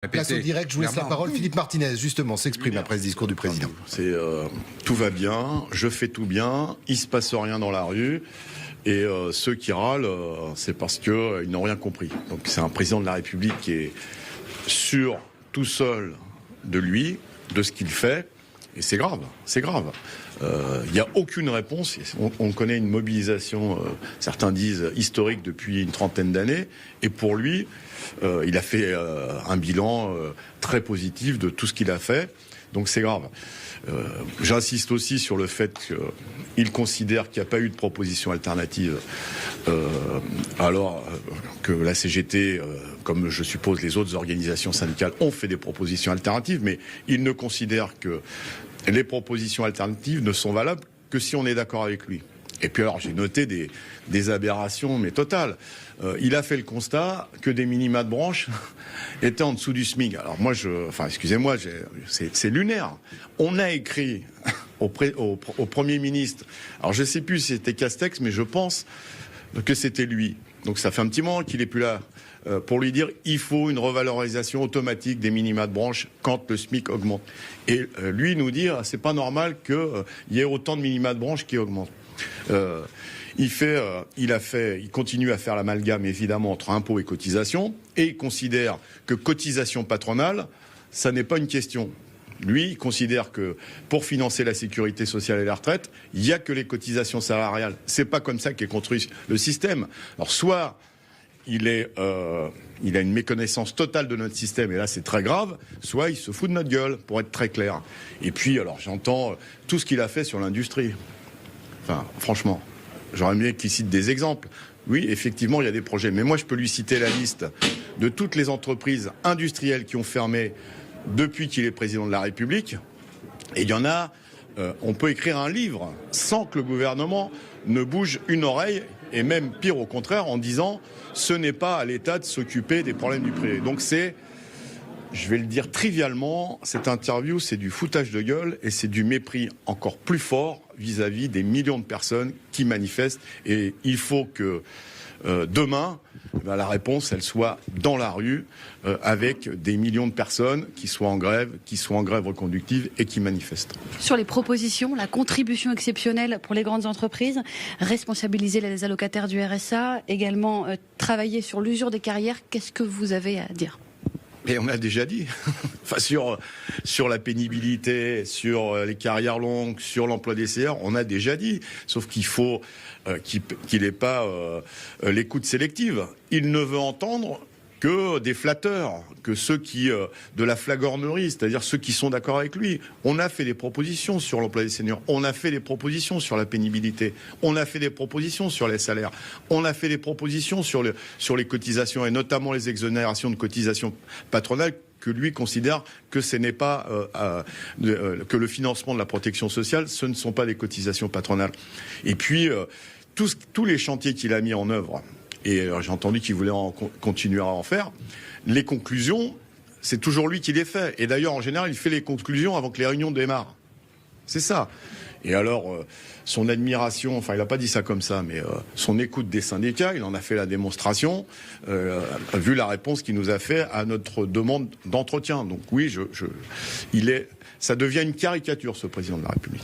Place au direct, je vous laisse la parole. Philippe Martinez, justement, s'exprime après ce discours du président. C'est tout va bien, je fais tout bien, il se passe rien dans la rue. Et ceux qui râlent, c'est parce qu'ils n'ont rien compris. Donc c'est un président de la République qui est sûr, tout seul, de lui, de ce qu'il fait. Et c'est grave, c'est grave. Il n'y a aucune réponse. On connaît une mobilisation, certains disent historique depuis une trentaine d'années. Et pour lui, il a fait un bilan très positif de tout ce qu'il a fait. Donc c'est grave. J'insiste aussi sur le fait qu'il considère qu'il n'y a pas eu de proposition alternative, alors que la CGT, comme je suppose les autres organisations syndicales, ont fait des propositions alternatives, mais il ne considère que les propositions alternatives ne sont valables que si on est d'accord avec lui. Et puis alors j'ai noté des aberrations mais totales. Il a fait le constat que des minima de branche étaient en dessous du SMIC. Alors moi excusez-moi, c'est lunaire. On a écrit au Premier ministre, alors je sais plus si c'était Castex, mais je pense que c'était lui. Donc ça fait un petit moment qu'il est plus là. Pour lui dire il faut une revalorisation automatique des minima de branche quand le SMIC augmente. Et lui nous dire c'est pas normal qu'il y ait autant de minima de branche qui augmentent. Il continue à faire l'amalgame évidemment entre impôts et cotisations, et il considère que cotisation patronale, ça n'est pas une question. Lui, il considère que pour financer la sécurité sociale et la retraite, il n'y a que les cotisations salariales. C'est pas comme ça qu'est construit le système. Alors soit il a une méconnaissance totale de notre système, et là c'est très grave, soit il se fout de notre gueule, pour être très clair. Et puis, alors j'entends tout ce qu'il a fait sur l'industrie. Enfin, franchement, j'aurais aimé qu'il cite des exemples. Oui, effectivement, il y a des projets. Mais moi, je peux lui citer la liste de toutes les entreprises industrielles qui ont fermé depuis qu'il est président de la République. Et il y en a, on peut écrire un livre sans que le gouvernement ne bouge une oreille, et même pire au contraire, en disant ce n'est pas à l'État de s'occuper des problèmes du privé. Donc c'est, je vais le dire trivialement, cette interview, c'est du foutage de gueule et c'est du mépris encore plus fort vis-à-vis des millions de personnes qui manifestent. Et il faut que demain, la réponse, elle soit dans la rue, avec des millions de personnes qui soient en grève reconductive et qui manifestent. Sur les propositions, la contribution exceptionnelle pour les grandes entreprises, responsabiliser les allocataires du RSA, également travailler sur l'usure des carrières, qu'est-ce que vous avez à dire ? Et on a déjà dit, enfin sur la pénibilité, sur les carrières longues, sur l'emploi des CR, on a déjà dit. Sauf qu'il faut qu'il n'ait pas l'écoute sélective. Il ne veut entendre que des flatteurs, que ceux qui de la flagornerie, c'est-à-dire ceux qui sont d'accord avec lui. On a fait des propositions sur l'emploi des seniors, on a fait des propositions sur la pénibilité, on a fait des propositions sur les salaires, on a fait des propositions sur les cotisations et notamment les exonérations de cotisations patronales, que lui considère que ce n'est pas que le financement de la protection sociale, ce ne sont pas des cotisations patronales. Et puis tous les chantiers qu'il a mis en œuvre. Et j'ai entendu qu'il voulait continuer à en faire. Les conclusions, c'est toujours lui qui les fait. Et d'ailleurs, en général, il fait les conclusions avant que les réunions démarrent. C'est ça. Et alors, son admiration, enfin, il n'a pas dit ça comme ça, mais son écoute des syndicats, il en a fait la démonstration, vu la réponse qu'il nous a fait à notre demande d'entretien. Donc oui, ça devient une caricature, ce président de la République.